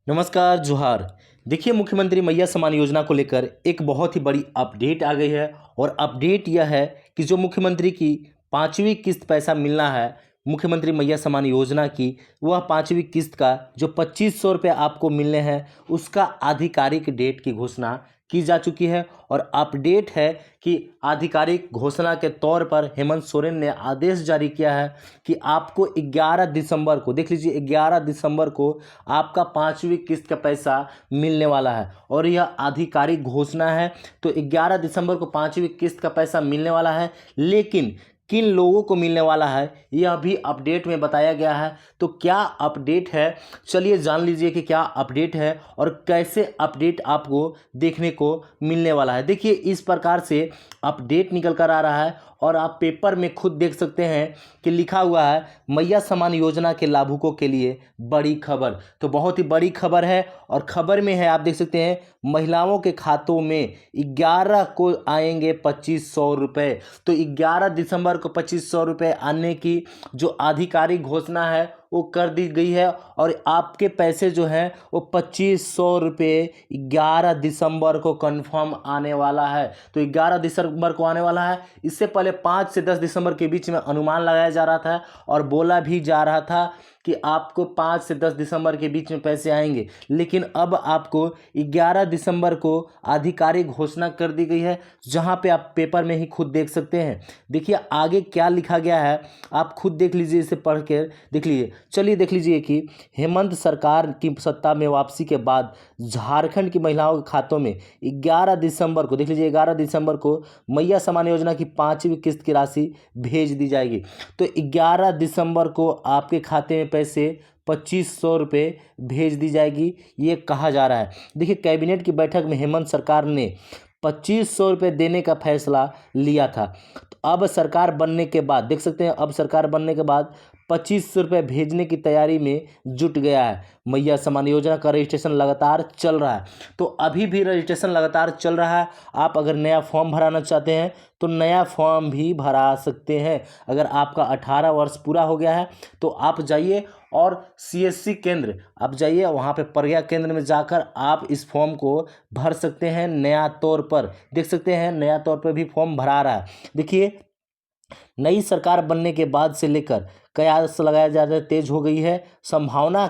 नमस्कार जोहार। देखिए, मुख्यमंत्री मैया सम्मान योजना को लेकर एक बहुत ही बड़ी अपडेट आ गई है और अपडेट यह है कि जो मुख्यमंत्री की पाँचवीं किस्त पैसा मिलना है मुख्यमंत्री मैया सम्मान योजना की, वह पाँचवीं किस्त का जो 2500 रुपये आपको मिलने हैं उसका आधिकारिक डेट की घोषणा की जा चुकी है। और अपडेट है कि आधिकारिक घोषणा के तौर पर हेमंत सोरेन ने आदेश जारी किया है कि आपको 11 दिसंबर को, देख लीजिए 11 दिसंबर को आपका पाँचवीं किस्त का पैसा मिलने वाला है और यह आधिकारिक घोषणा है। तो 11 दिसंबर को पाँचवीं किस्त का पैसा मिलने वाला है, लेकिन किन लोगों को मिलने वाला है यह भी अपडेट में बताया गया है। तो क्या अपडेट है, चलिए जान लीजिए कि क्या अपडेट है और कैसे अपडेट आपको देखने को मिलने वाला है। देखिए, इस प्रकार से अपडेट निकल कर आ रहा है और आप पेपर में खुद देख सकते हैं कि लिखा हुआ है मैया सम्मान योजना के लाभुकों के लिए बड़ी खबर। तो बहुत ही बड़ी खबर है और खबर में है, आप देख सकते हैं, महिलाओं के खातों में 11 को आएंगे 2500 रुपये। तो 11 दिसंबर को 2500 रुपये आने की जो आधिकारिक घोषणा है वो कर दी गई है और आपके पैसे जो हैं वो 2500 रुपये 11 दिसंबर को कंफर्म आने वाला है। तो 11 दिसंबर को आने वाला है। इससे पहले 5 से 10 दिसंबर के बीच में अनुमान लगाया जा रहा था और बोला भी जा रहा था कि आपको 5 से 10 दिसंबर के बीच में पैसे आएंगे, लेकिन अब आपको 11 दिसंबर को आधिकारिक घोषणा कर दी गई है, जहां पे आप पेपर में ही खुद देख सकते हैं। देखिए आगे क्या लिखा गया है, आप खुद देख लीजिए, इसे पढ़ के देख लीजिए। चलिए देख लीजिए कि हेमंत सरकार की सत्ता में वापसी के बाद झारखंड की महिलाओं के खातों में 11 दिसंबर को, देख लीजिए 11 दिसंबर को मैया सम्मान योजना की पाँचवीं किस्त की राशि भेज दी जाएगी। तो 11 दिसंबर को आपके खाते में पैसे 2500 रुपये भेज दी जाएगी, ये कहा जा रहा है। देखिए, कैबिनेट की बैठक में हेमंत सरकार ने 2500 रुपये देने का फैसला लिया था। तो अब सरकार बनने के बाद देख सकते हैं, अब सरकार बनने के बाद 2500 रुपये भेजने की तैयारी में जुट गया है। मैया सम्मान योजना का रजिस्ट्रेशन लगातार चल रहा है, तो अभी भी रजिस्ट्रेशन लगातार चल रहा है। आप अगर नया फॉर्म भराना चाहते हैं तो नया फॉर्म भी भरा सकते हैं। अगर आपका 18 वर्ष पूरा हो गया है तो आप जाइए और सीएससी केंद्र आप जाइए, वहाँ पे प्रज्ञा केंद्र में जाकर आप इस फॉर्म को भर सकते हैं। नया तौर पर देख सकते हैं, नया तौर पर भी फॉर्म भरा रहा है। देखिए, नई सरकार बनने के बाद से लेकर कयास लगाया जा रहा है, तेज हो गई है। संभावना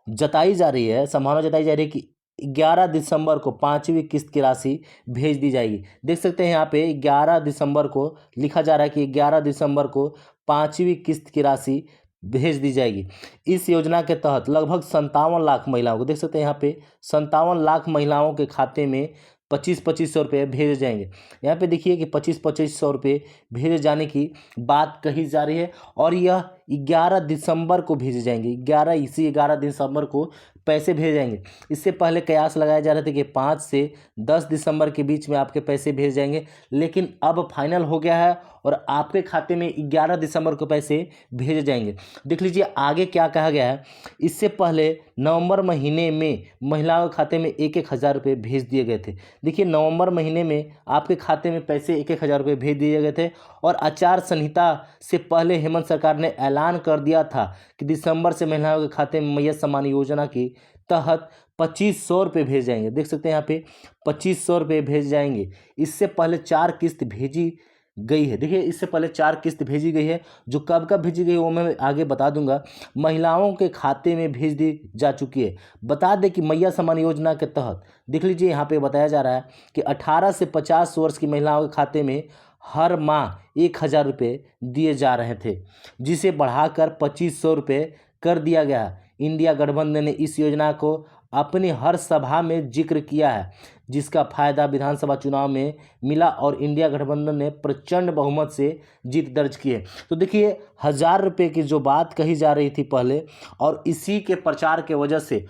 जताई जा रही है कि 11 दिसंबर को पाँचवीं किस्त की राशि भेज दी जाएगी। देख सकते हैं यहाँ पे 11 दिसंबर को लिखा जा रहा है कि 11 दिसंबर को पाँचवीं किस्त की राशि भेज दी जाएगी। इस योजना के तहत लगभग 57 लाख महिलाओं को, देख सकते हैं यहाँ पे 57 लाख महिलाओं के खाते में 25-25 सौ रुपये भेजे जाएंगे। यहाँ पे देखिए कि 25-25 सौ रुपये भेजे जाने की बात कही जा रही है और यह 11 दिसंबर को भेजे जाएंगे। 11 दिसंबर को पैसे भेजे जाएंगे। इससे पहले कयास लगाया जा रहे थे कि 5 से 10 दिसंबर के बीच में आपके पैसे भेजे जाएंगे, लेकिन अब फाइनल हो गया है और आपके खाते में 11 दिसंबर को पैसे भेजे जाएंगे। देख लीजिए आगे क्या कहा गया है। इससे पहले नवंबर महीने में महिलाओं के खाते में 1-1 हज़ार रुपये भेज दिए गए थे। देखिए, नवंबर महीने में आपके खाते में पैसे 1-1 हज़ार रुपये भेज दिए गए थे और आचार संहिता से पहले हेमंत सरकार ने ऐलान कर दिया था कि दिसंबर से महिलाओं के खाते में मैया सम्मान योजना के तहत 2500 रुपये भेज जाएंगे। देख सकते हैं यहाँ पे 2500 रुपये भेज जाएंगे। इससे पहले 4 किस्त भेजी गई है। देखिए, इससे पहले 4 किस्त भेजी गई है, जो कब कब भेजी गई है वो मैं आगे बता दूंगा। महिलाओं के खाते में भेज दी जा चुकी है। बता दें कि मैया सम्मान योजना के तहत देख लीजिए यहाँ पे बताया जा रहा है कि 18 से 50 वर्ष की महिलाओं के खाते में हर माह 1,000 रुपये दिए जा रहे थे, जिसे बढ़ाकर 2500 रुपये कर दिया गया। इंडिया गठबंधन ने इस योजना को अपनी हर सभा में जिक्र किया है, जिसका फायदा विधानसभा चुनाव में मिला और इंडिया गठबंधन ने प्रचंड बहुमत से जीत दर्ज की है। तो देखिए, 1,000 रुपये की जो बात कही जा रही थी पहले, और इसी के प्रचार के वजह से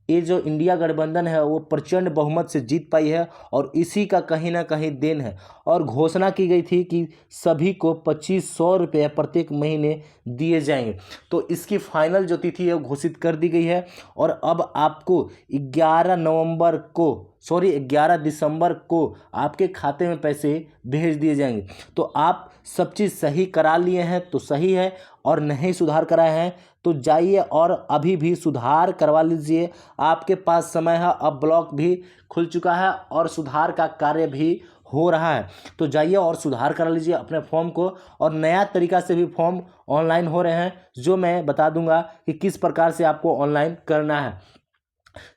ये जो इंडिया गठबंधन है वो प्रचंड बहुमत से जीत पाई है और इसी का कहीं ना कहीं देन है। और घोषणा की गई थी कि सभी को 2500 रुपये प्रत्येक महीने दिए जाएंगे। तो इसकी फाइनल जो तिथि है वो घोषित कर दी गई है और अब आपको 11 नवंबर को सॉरी 11 दिसंबर को आपके खाते में पैसे भेज दिए जाएंगे। तो आप सब चीज़ सही करा लिए हैं तो सही है, और नहीं सुधार कराए हैं तो जाइए और अभी भी सुधार करवा लीजिए। आपके पास समय है, अब ब्लॉक भी खुल चुका है और सुधार का कार्य भी हो रहा है। तो जाइए और सुधार करा लीजिए अपने फॉर्म को, और नया तरीका से भी फॉर्म ऑनलाइन हो रहे हैं, जो मैं बता दूंगा कि किस प्रकार से आपको ऑनलाइन करना है।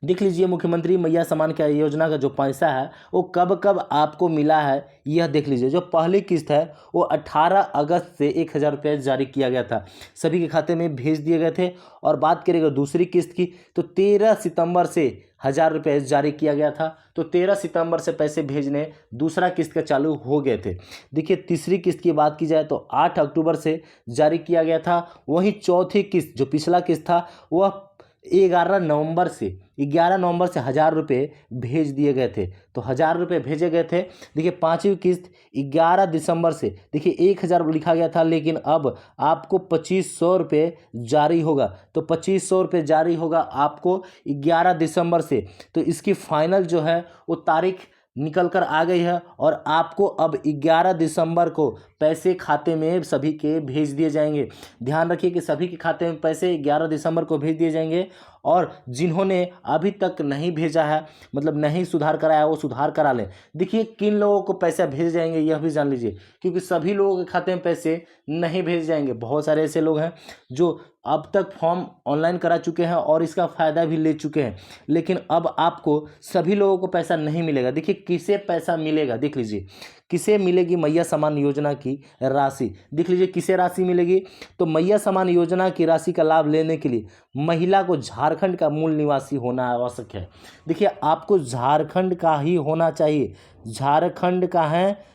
देख लीजिए मुख्यमंत्री मैया सम्मान का योजना का जो पैसा है वो कब कब आपको मिला है, यह देख लीजिए। जो पहली किस्त है वो 18 अगस्त से 1000 रुपये जारी किया गया था, सभी के खाते में भेज दिए गए थे। और बात करेंगे दूसरी किस्त की तो 13 सितंबर से 1000 रुपये जारी किया गया था। तो 13 सितंबर से पैसे भेजने दूसरा किस्त का चालू हो गए थे। देखिए तीसरी किस्त की बात की जाए तो 8 अक्टूबर से जारी किया गया था। वहीं चौथी किस्त जो पिछला किस्त था वह 11 नवंबर से 1000 रुपये भेज दिए गए थे। तो 1000 रुपये भेजे गए थे। देखिए पाँचवीं किस्त 11 दिसंबर से, देखिए 1000 लिखा गया था लेकिन अब आपको 2500 रुपये जारी होगा। तो 2500 रुपये जारी होगा आपको 11 दिसंबर से। तो इसकी फाइनल जो है वो तारीख निकल कर आ गई है, और आपको अब 11 दिसंबर को पैसे खाते में सभी के भेज दिए जाएंगे। ध्यान रखिए कि सभी के खाते में पैसे 11 दिसंबर को भेज दिए जाएंगे, और जिन्होंने अभी तक नहीं भेजा है, मतलब नहीं सुधार कराया, वो सुधार करा लें। देखिए किन लोगों को पैसे भेज जाएंगे यह भी जान लीजिए, क्योंकि सभी लोगों के खाते में पैसे नहीं भेज जाएंगे। बहुत सारे ऐसे लोग हैं जो अब तक फॉर्म ऑनलाइन करा चुके हैं और इसका फ़ायदा भी ले चुके हैं, लेकिन अब आपको सभी लोगों को पैसा नहीं मिलेगा। देखिए किसे पैसा मिलेगा, देख लीजिए किसे मिलेगी मैया सम्मान योजना की राशि। देख लीजिए किसे राशि मिलेगी, तो मैया सम्मान योजना की राशि का लाभ लेने के लिए महिला को झारखंड का मूल निवासी होना आवश्यक है। देखिए आपको झारखंड का ही होना चाहिए, झारखंड का है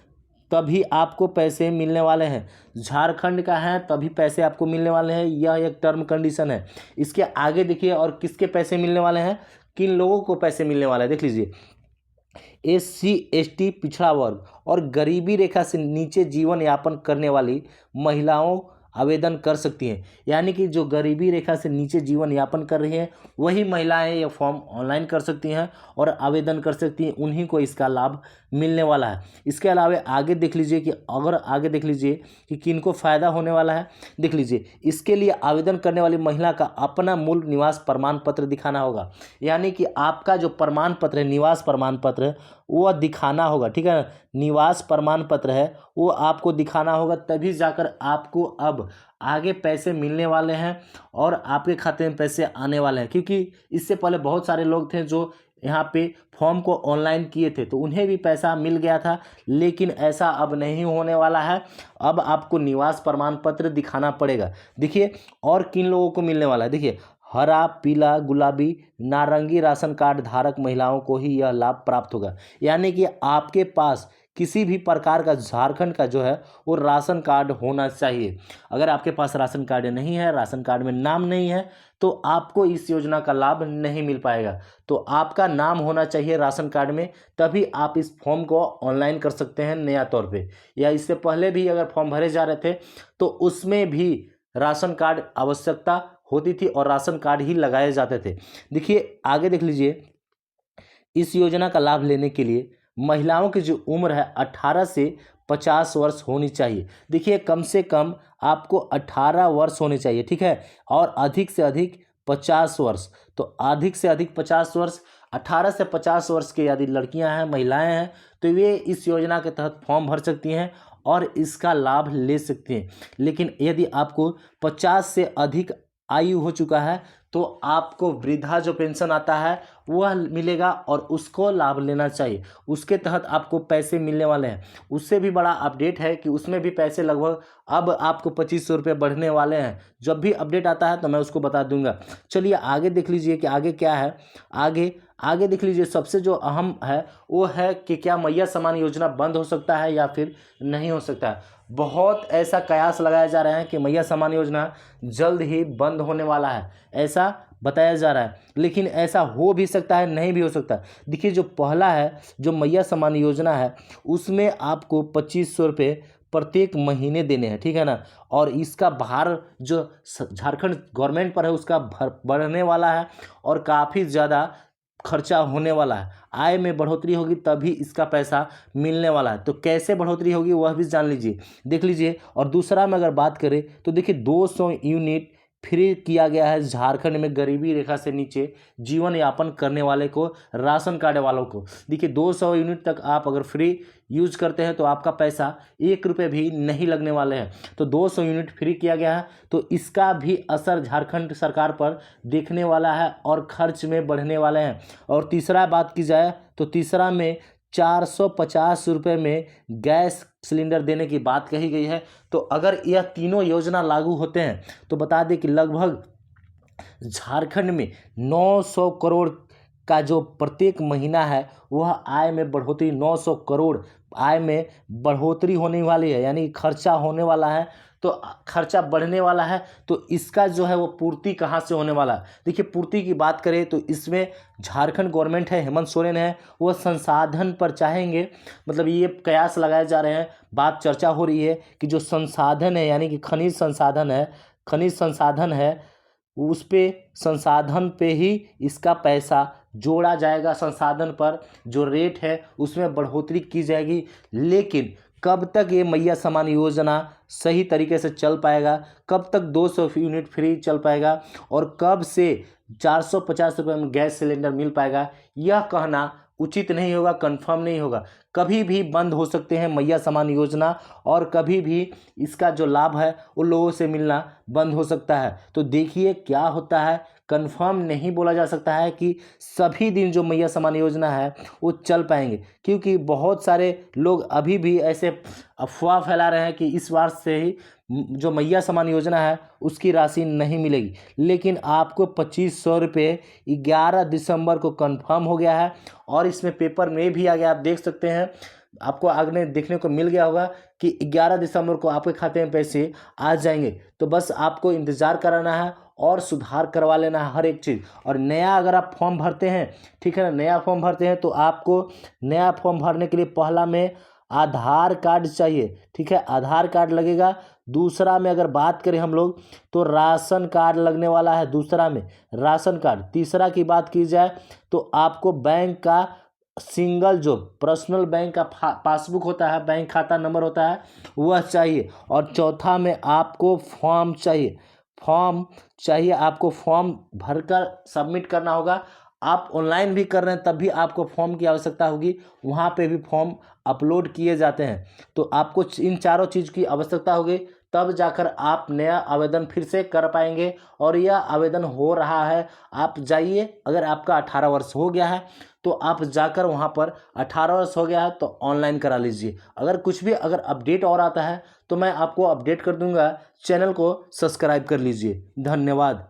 तभी आपको पैसे मिलने वाले हैं, झारखंड का है तभी पैसे आपको मिलने वाले हैं। यह एक टर्म कंडीशन है। इसके आगे देखिए और किसके पैसे मिलने वाले हैं, किन लोगों को पैसे मिलने वाले हैं। देख लीजिए SC ST पिछड़ा वर्ग और गरीबी रेखा से नीचे जीवन यापन करने वाली महिलाओं आवेदन कर सकती हैं। यानी कि जो गरीबी रेखा से नीचे जीवन यापन कर रही हैं वही महिलाएं ये फॉर्म ऑनलाइन कर सकती हैं और आवेदन कर सकती हैं, उन्हीं को इसका लाभ मिलने वाला है। इसके अलावा आगे देख लीजिए कि अगर आगे देख लीजिए कि किनको फ़ायदा होने वाला है। देख लीजिए इसके लिए आवेदन करने वाली महिला का अपना मूल निवास प्रमाण पत्र दिखाना होगा। यानी कि आपका जो प्रमाण पत्र है, निवास प्रमाण पत्र है, वो दिखाना होगा, ठीक है ना। निवास प्रमाण पत्र है वो आपको दिखाना होगा, तभी जाकर आपको अब आगे पैसे मिलने वाले हैं और आपके खाते में पैसे आने वाले हैं। क्योंकि इससे पहले बहुत सारे लोग थे जो यहाँ पे फॉर्म को ऑनलाइन किए थे तो उन्हें भी पैसा मिल गया था, लेकिन ऐसा अब नहीं होने वाला है। अब आपको निवास प्रमाण पत्र दिखाना पड़ेगा। देखिए और किन लोगों को मिलने वाला है, देखिए हरा, पीला, गुलाबी, नारंगी राशन कार्ड धारक महिलाओं को ही यह लाभ प्राप्त होगा। यानी कि आपके पास किसी भी प्रकार का झारखंड का जो है वो राशन कार्ड होना चाहिए। अगर आपके पास राशन कार्ड नहीं है, राशन कार्ड में नाम नहीं है, तो आपको इस योजना का लाभ नहीं मिल पाएगा। तो आपका नाम होना चाहिए राशन कार्ड में, तभी आप इस फॉर्म को ऑनलाइन कर सकते हैं नया तौर पे। या इससे पहले भी अगर फॉर्म भरे जा रहे थे तो उसमें भी राशन कार्ड आवश्यकता होती थी और राशन कार्ड ही लगाए जाते थे। देखिए आगे देख लीजिए, इस योजना का लाभ लेने के लिए महिलाओं की जो उम्र है 18 से 50 वर्ष होनी चाहिए। देखिए कम से कम आपको 18 वर्ष होने चाहिए, ठीक है, और अधिक से अधिक 50 वर्ष। तो अधिक से अधिक 50 वर्ष, 18 से 50 वर्ष के यदि लड़कियां हैं, महिलाएं हैं, तो वे इस योजना के तहत फॉर्म भर सकती हैं और इसका लाभ ले सकती हैं। लेकिन यदि आपको 50 से अधिक आयु हो चुका है तो आपको वृद्धा जो पेंशन आता है वह मिलेगा और उसको लाभ लेना चाहिए। उसके तहत आपको पैसे मिलने वाले हैं। उससे भी बड़ा अपडेट है कि उसमें भी पैसे लगभग अब आपको 2500 रुपये बढ़ने वाले हैं। जब भी अपडेट आता है तो मैं उसको बता दूंगा। चलिए आगे देख लीजिए कि आगे क्या है। आगे देख लीजिए, सबसे जो अहम है वो है कि क्या मैया सम्मान योजना बंद हो सकता है या फिर नहीं हो सकता है। बहुत ऐसा कयास लगाया जा रहा है कि मैया सम्मान योजना जल्द ही बंद होने वाला है, ऐसा बताया जा रहा है। लेकिन ऐसा हो भी सकता है, नहीं भी हो सकता। देखिए जो पहला है, जो मैया सम्मान योजना है, उसमें आपको 2500 रुपये प्रत्येक महीने देने हैं, ठीक है ना। और इसका भार जो झारखंड गवर्नमेंट पर है उसका बढ़ने वाला है और काफ़ी ज़्यादा खर्चा होने वाला है। आय में बढ़ोतरी होगी तभी इसका पैसा मिलने वाला है। तो कैसे बढ़ोतरी होगी वह भी जान लीजिए, देख लीजिए। और दूसरा में अगर बात करें तो देखिए 200 यूनिट फ्री किया गया है झारखंड में गरीबी रेखा से नीचे जीवन यापन करने वाले को, राशन कार्ड वालों को। देखिए 200 यूनिट तक आप अगर फ्री यूज करते हैं तो आपका पैसा 1 रुपये भी नहीं लगने वाले हैं। तो 200 यूनिट फ्री किया गया है, तो इसका भी असर झारखंड सरकार पर देखने वाला है और खर्च में बढ़ने वाले हैं। और तीसरा बात की जाए तो तीसरा में 450 रुपये में गैस सिलेंडर देने की बात कही गई है। तो अगर यह तीनों योजना लागू होते हैं तो बता दें कि लगभग झारखंड में 900 करोड़ का जो प्रत्येक महीना है वह आय में बढ़ोतरी, 900 करोड़ आय में बढ़ोतरी होने वाली है, यानी खर्चा होने वाला है। तो खर्चा बढ़ने वाला है, तो इसका जो है वो पूर्ति कहाँ से होने वाला है। देखिए पूर्ति की बात करें तो इसमें झारखंड गवर्नमेंट है, हेमंत सोरेन है, वो संसाधन पर चाहेंगे, मतलब ये कयास लगाए जा रहे हैं, बात चर्चा हो रही है कि जो संसाधन है यानी कि खनिज संसाधन है उस पे, संसाधन पे ही इसका पैसा जोड़ा जाएगा। संसाधन पर जो रेट है उसमें बढ़ोतरी की जाएगी। लेकिन कब तक ये मैया समान योजना सही तरीके से चल पाएगा, कब तक 200 यूनिट फ्री चल पाएगा और कब से 450 रुपये में गैस सिलेंडर मिल पाएगा, यह कहना उचित नहीं होगा, कंफर्म नहीं होगा। कभी भी बंद हो सकते हैं मैया समान योजना और कभी भी इसका जो लाभ है उन लोगों से मिलना बंद हो सकता है। तो देखिए क्या होता है, कंफर्म नहीं बोला जा सकता है कि सभी दिन जो मैया समान योजना है वो चल पाएंगे, क्योंकि बहुत सारे लोग अभी भी ऐसे अफवाह फैला रहे हैं कि इस बार से ही जो मैया समान योजना है उसकी राशि नहीं मिलेगी। लेकिन आपको 2500 रुपये 11 दिसंबर को कंफर्म हो गया है और इसमें पेपर में भी आ गया, आप देख सकते हैं, आपको आगे देखने को मिल गया होगा कि 11 दिसंबर को आपके खाते में पैसे आ जाएंगे। तो बस आपको इंतज़ार कराना है और सुधार करवा लेना है हर एक चीज़। और नया अगर आप फॉर्म भरते हैं, ठीक है ना, नया फॉर्म भरते हैं तो आपको नया फॉर्म भरने के लिए पहला में आधार कार्ड चाहिए, ठीक है, आधार कार्ड लगेगा। दूसरा में अगर बात करें हम लोग तो राशन कार्ड लगने वाला है, दूसरा में राशन कार्ड। तीसरा की बात की जाए तो आपको बैंक का सिंगल जो पर्सनल बैंक का पासबुक होता है, बैंक खाता नंबर होता है, वह चाहिए। और चौथा में आपको फॉर्म चाहिए, आपको फॉर्म भरकर सबमिट करना होगा। आप ऑनलाइन भी कर रहे हैं तब भी आपको फॉर्म की आवश्यकता होगी, वहाँ पे भी फॉर्म अपलोड किए जाते हैं। तो आपको इन चारों चीज़ की आवश्यकता होगी, तब जाकर आप नया आवेदन फिर से कर पाएंगे। और यह आवेदन हो रहा है, आप जाइए, अगर आपका 18 वर्ष हो गया है तो आप जाकर वहाँ पर 18 वर्ष हो गया है तो ऑनलाइन करा लीजिए। अगर कुछ भी अगर अपडेट और आता है तो मैं आपको अपडेट कर दूंगा। चैनल को सब्सक्राइब कर लीजिए। धन्यवाद।